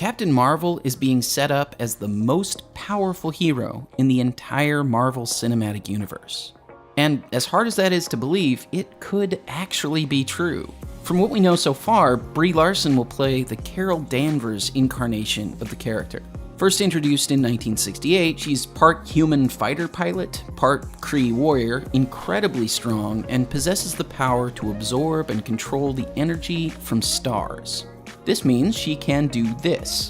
Captain Marvel is being set up as the most powerful hero in the entire Marvel Cinematic Universe. And as hard as that is to believe, it could actually be true. From what we know so far, Brie Larson will play the Carol Danvers incarnation of the character. First introduced in 1968, she's part human fighter pilot, part Kree warrior, incredibly strong, and possesses the power to absorb and control the energy from stars. This means she can do this.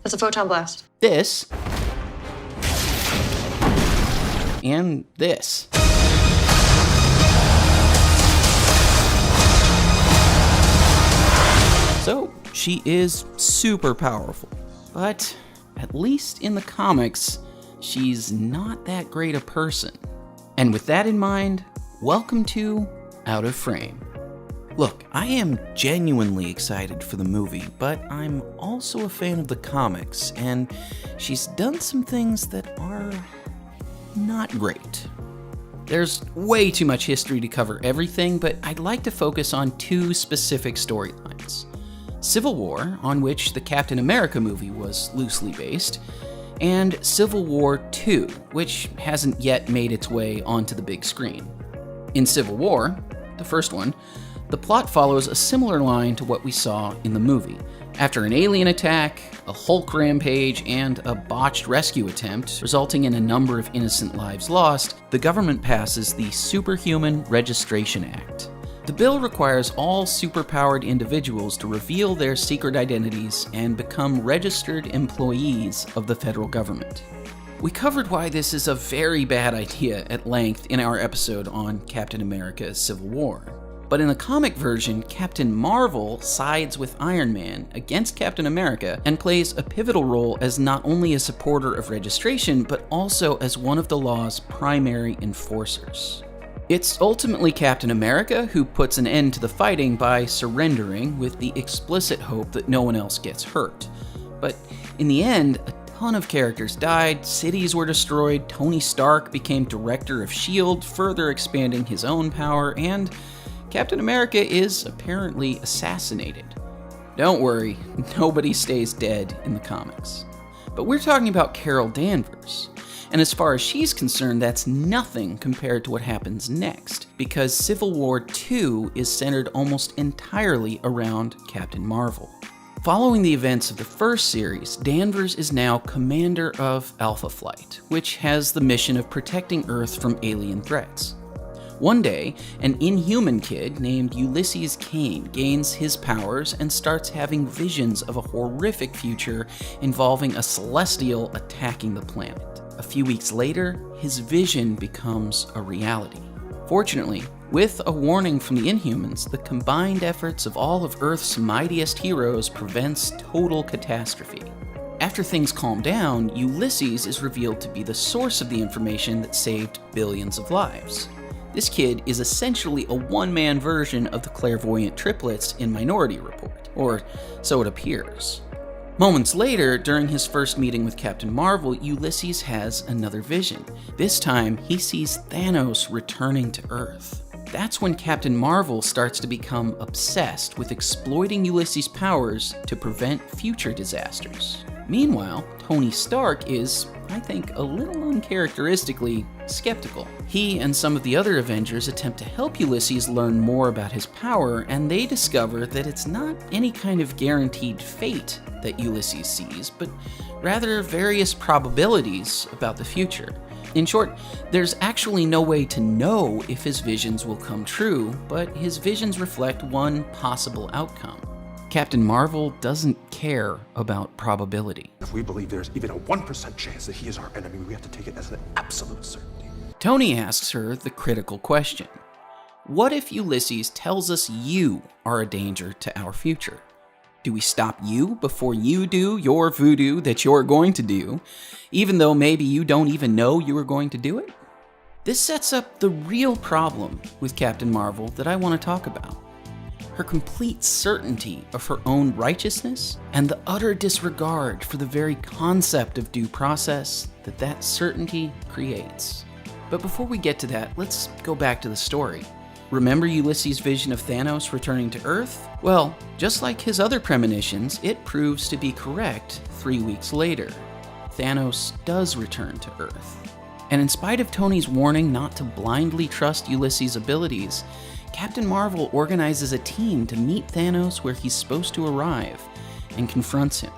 That's a photon blast. This. And this. So, she is super powerful. But, at least in the comics, she's not that great a person. And with that in mind, welcome to Out of Frame. Look, I am genuinely excited for the movie, but I'm also a fan of the comics, and she's done some things that are not great. There's way too much history to cover everything, but I'd like to focus on two specific storylines. Civil War, on which the Captain America movie was loosely based, and Civil War II, which hasn't yet made its way onto the big screen. In Civil War, the first one, the plot follows a similar line to what we saw in the movie. After an alien attack, a Hulk rampage, and a botched rescue attempt, resulting in a number of innocent lives lost, the government passes the Superhuman Registration Act. The bill requires all superpowered individuals to reveal their secret identities and become registered employees of the federal government. We covered why this is a very bad idea at length in our episode on Captain America: Civil War. But in the comic version, Captain Marvel sides with Iron Man against Captain America and plays a pivotal role as not only a supporter of registration, but also as one of the law's primary enforcers. It's ultimately Captain America who puts an end to the fighting by surrendering with the explicit hope that no one else gets hurt. But in the end, a ton of characters died, cities were destroyed, Tony Stark became director of S.H.I.E.L.D., further expanding his own power, and Captain America is apparently assassinated. Don't worry, nobody stays dead in the comics. But we're talking about Carol Danvers. And as far as she's concerned, that's nothing compared to what happens next, because Civil War II is centered almost entirely around Captain Marvel. Following the events of the first series, Danvers is now commander of Alpha Flight, which has the mission of protecting Earth from alien threats. One day, an inhuman kid named Ulysses Kane gains his powers and starts having visions of a horrific future involving a celestial attacking the planet. A few weeks later, his vision becomes a reality. Fortunately, with a warning from the Inhumans, the combined efforts of all of Earth's mightiest heroes prevents total catastrophe. After things calm down, Ulysses is revealed to be the source of the information that saved billions of lives. This kid is essentially a one-man version of the clairvoyant triplets in Minority Report, or so it appears. Moments later, during his first meeting with Captain Marvel, Ulysses has another vision. This time, he sees Thanos returning to Earth. That's when Captain Marvel starts to become obsessed with exploiting Ulysses' powers to prevent future disasters. Meanwhile, Tony Stark is, I think, a little uncharacteristically skeptical. He and some of the other Avengers attempt to help Ulysses learn more about his power, and they discover that it's not any kind of guaranteed fate that Ulysses sees, but rather various probabilities about the future. In short, there's actually no way to know if his visions will come true, but his visions reflect one possible outcome. Captain Marvel doesn't care about probability. If we believe there's even a 1% chance that he is our enemy, we have to take it as an absolute certainty. Tony asks her the critical question. What if Ulysses tells us you are a danger to our future? Do we stop you before you do your voodoo that you're going to do, even though maybe you don't even know you are going to do it? This sets up the real problem with Captain Marvel that I want to talk about. Her complete certainty of her own righteousness and the utter disregard for the very concept of due process that certainty creates. But before we get to that, let's go back to the story. Remember Ulysses' vision of Thanos returning to Earth? Well, just like his other premonitions, it proves to be correct 3 weeks later. Thanos does return to Earth. And in spite of Tony's warning not to blindly trust Ulysses' abilities, Captain Marvel organizes a team to meet Thanos where he's supposed to arrive and confronts him.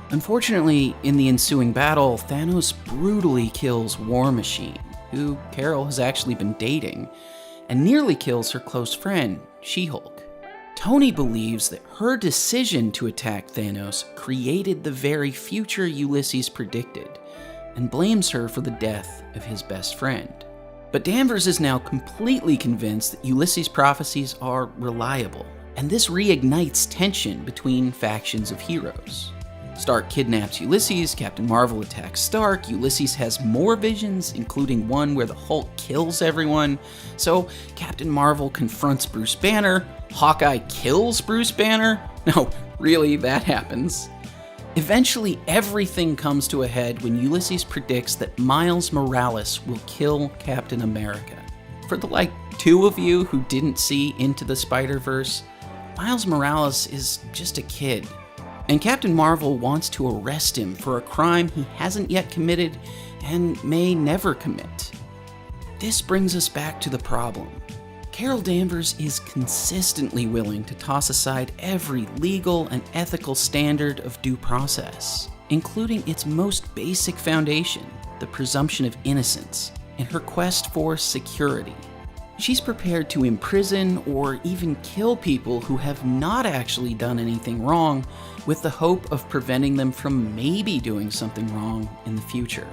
Unfortunately, in the ensuing battle, Thanos brutally kills War Machine, who Carol has actually been dating, and nearly kills her close friend, She-Hulk. Tony believes that her decision to attack Thanos created the very future Ulysses predicted, and blames her for the death of his best friend. But Danvers is now completely convinced that Ulysses' prophecies are reliable, and this reignites tension between factions of heroes. Stark kidnaps Ulysses, Captain Marvel attacks Stark, Ulysses has more visions, including one where the Hulk kills everyone, so Captain Marvel confronts Bruce Banner, Hawkeye kills Bruce Banner. No, really, that happens. Eventually, everything comes to a head when Ulysses predicts that Miles Morales will kill Captain America. For the 2 of you who didn't see Into the Spider-Verse, Miles Morales is just a kid. And Captain Marvel wants to arrest him for a crime he hasn't yet committed and may never commit. This brings us back to the problem. Carol Danvers is consistently willing to toss aside every legal and ethical standard of due process, including its most basic foundation, the presumption of innocence, in her quest for security. She's prepared to imprison or even kill people who have not actually done anything wrong, with the hope of preventing them from maybe doing something wrong in the future.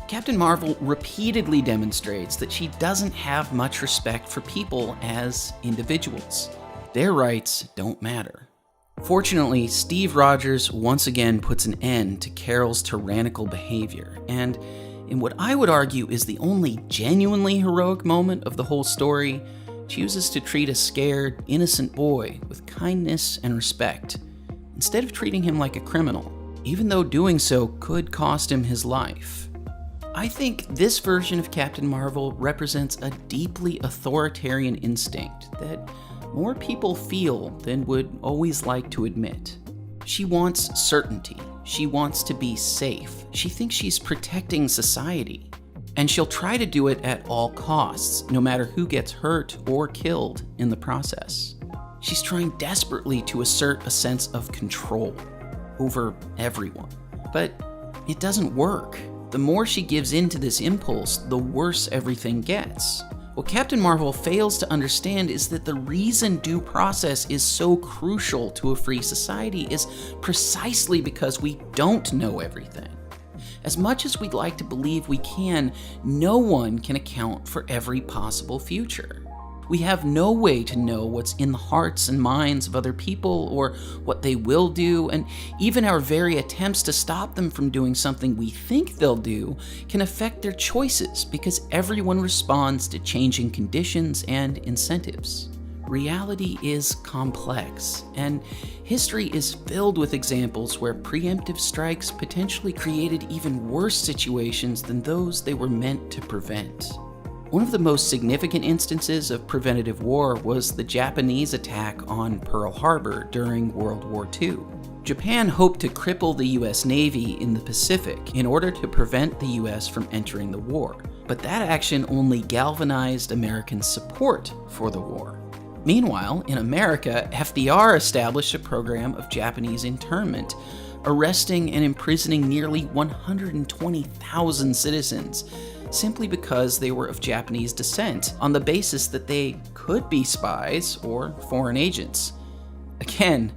Captain Marvel repeatedly demonstrates that she doesn't have much respect for people as individuals. Their rights don't matter. Fortunately, Steve Rogers once again puts an end to Carol's tyrannical behavior, and in what I would argue is the only genuinely heroic moment of the whole story, chooses to treat a scared, innocent boy with kindness and respect, instead of treating him like a criminal, even though doing so could cost him his life. I think this version of Captain Marvel represents a deeply authoritarian instinct that more people feel than would always like to admit. She wants certainty. She wants to be safe. She thinks she's protecting society. And she'll try to do it at all costs, no matter who gets hurt or killed in the process. She's trying desperately to assert a sense of control over everyone. But it doesn't work. The more she gives in to this impulse, the worse everything gets. What Captain Marvel fails to understand is that the reason due process is so crucial to a free society is precisely because we don't know everything. As much as we'd like to believe we can, no one can account for every possible future. We have no way to know what's in the hearts and minds of other people or what they will do, and even our very attempts to stop them from doing something we think they'll do can affect their choices because everyone responds to changing conditions and incentives. Reality is complex, and history is filled with examples where preemptive strikes potentially created even worse situations than those they were meant to prevent. One of the most significant instances of preventative war was the Japanese attack on Pearl Harbor during World War II. Japan hoped to cripple the US Navy in the Pacific in order to prevent the US from entering the war, but that action only galvanized American support for the war. Meanwhile, in America, FDR established a program of Japanese internment, arresting and imprisoning nearly 120,000 citizens, simply because they were of Japanese descent, on the basis that they could be spies or foreign agents. Again,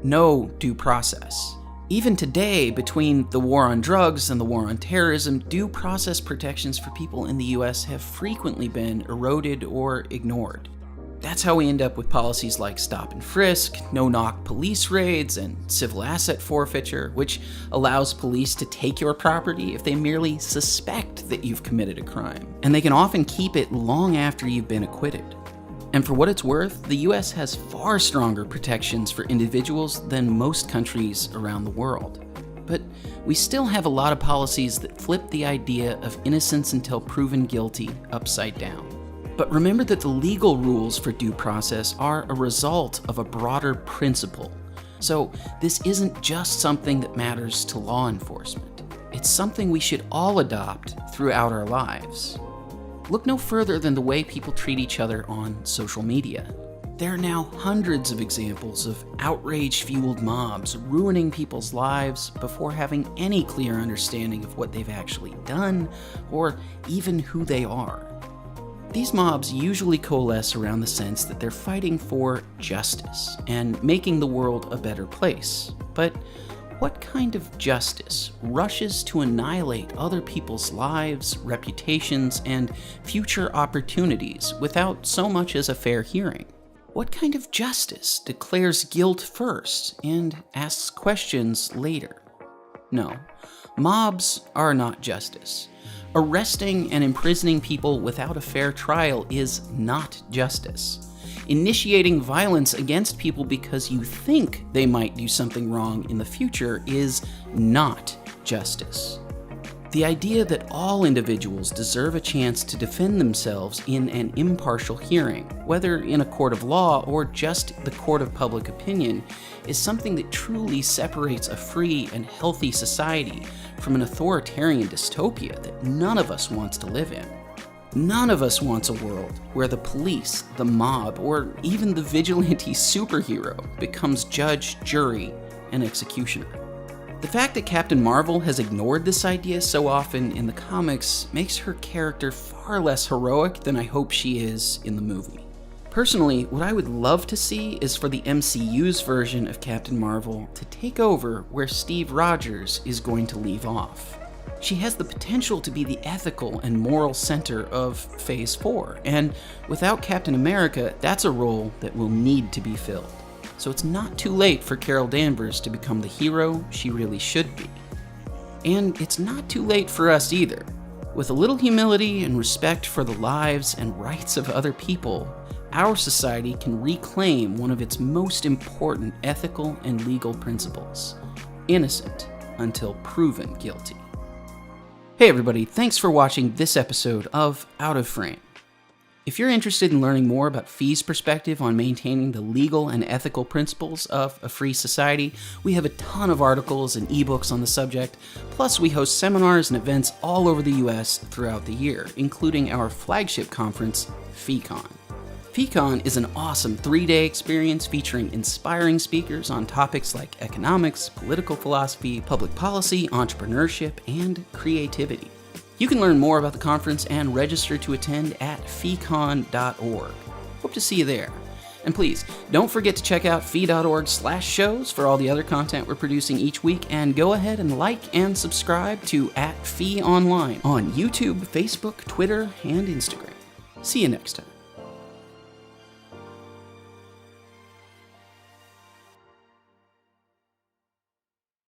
no due process. Even today, between the war on drugs and the war on terrorism, due process protections for people in the US have frequently been eroded or ignored. That's how we end up with policies like stop and frisk, no-knock police raids, and civil asset forfeiture, which allows police to take your property if they merely suspect that you've committed a crime. And they can often keep it long after you've been acquitted. And for what it's worth, the US has far stronger protections for individuals than most countries around the world. But we still have a lot of policies that flip the idea of innocence until proven guilty upside down. But remember that the legal rules for due process are a result of a broader principle. So this isn't just something that matters to law enforcement. It's something we should all adopt throughout our lives. Look no further than the way people treat each other on social media. There are now hundreds of examples of outrage-fueled mobs ruining people's lives before having any clear understanding of what they've actually done or even who they are. These mobs usually coalesce around the sense that they're fighting for justice and making the world a better place. But what kind of justice rushes to annihilate other people's lives, reputations, and future opportunities without so much as a fair hearing? What kind of justice declares guilt first and asks questions later? No, mobs are not justice. Arresting and imprisoning people without a fair trial is not justice. Initiating violence against people because you think they might do something wrong in the future is not justice. The idea that all individuals deserve a chance to defend themselves in an impartial hearing, whether in a court of law or just the court of public opinion, is something that truly separates a free and healthy society from an authoritarian dystopia that none of us wants to live in. None of us wants a world where the police, the mob, or even the vigilante superhero becomes judge, jury, and executioner. The fact that Captain Marvel has ignored this idea so often in the comics makes her character far less heroic than I hope she is in the movie. Personally, what I would love to see is for the MCU's version of Captain Marvel to take over where Steve Rogers is going to leave off. She has the potential to be the ethical and moral center of Phase 4, and without Captain America, that's a role that will need to be filled. So it's not too late for Carol Danvers to become the hero she really should be. And it's not too late for us either. With a little humility and respect for the lives and rights of other people, our society can reclaim one of its most important ethical and legal principles: innocent until proven guilty. Hey everybody, thanks for watching this episode of Out of Frame. If you're interested in learning more about Fee's perspective on maintaining the legal and ethical principles of a free society, we have a ton of articles and ebooks on the subject, plus we host seminars and events all over the US throughout the year, including our flagship conference, FeeCon. FeeCon is an awesome 3-day experience featuring inspiring speakers on topics like economics, political philosophy, public policy, entrepreneurship, and creativity. You can learn more about the conference and register to attend at feecon.org. Hope to see you there. And please, don't forget to check out fee.org/shows for all the other content we're producing each week, and go ahead and like and subscribe to @FeeOnline on YouTube, Facebook, Twitter, and Instagram. See you next time.